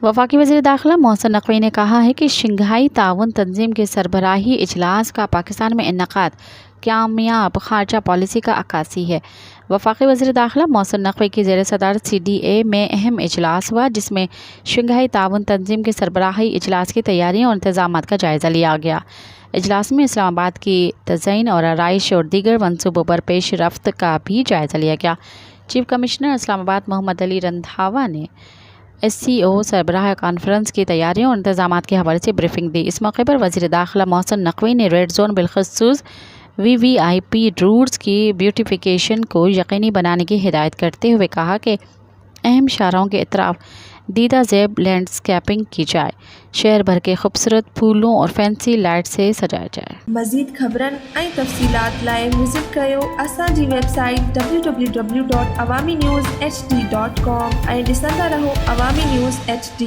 वफाकी वज़ीर दाखिला मोहसिन नकवी ने कहा है कि शंघाई ताउन तंजीम के सरबराही इजलास का पाकिस्तान में इन्नेकाद कामयाब खारजा पॉलिसी का अक्कासी है। वफाकी वज़ीर दाखिला मोहसिन नकवी की ज़ेर सदारत CDA में अहम इजलास हुआ, जिसमें शंघाई ताउन तंजीम के सरबराही इजलास की तैयारियों और इंतजामात का जायज़ा लिया गया। इजलास में इस्लामाबाद की तज़यीन और आराइश और दीगर मनसूबों पर पेश रफ्त का भी जायज़ा लिया गया। चीफ कमिश्नर इस्लामाबाद मोहम्मद अली रंधावा ने SCO सरबराह कॉन्फ्रेंस की तैयारियों और इंतजामात के हवाले से ब्रीफिंग दी। इस मौके पर वज़ीर दाखिला मोहसिन नकवी ने रेड जोन बिलखसूस VVIP रूट्स की ब्यूटिफिकेशन को यकीनी बनाने की हिदायत करते हुए कहा कि अहम शाहराहों के इतराफ दीदा ज़ेब लैंडस्केपिंग की जाए, शहर भर के खूबसूरत फूलों और फैंसी लाइट से सजाया जाए। मज़ीद ख़बरन ऐं तफ़सीलात लाइ विज़िट कयो असांजी वेबसाइट www.awamiNewsHD.com ऐं ॾिसंदा रहो अवामी न्यूज़ HD।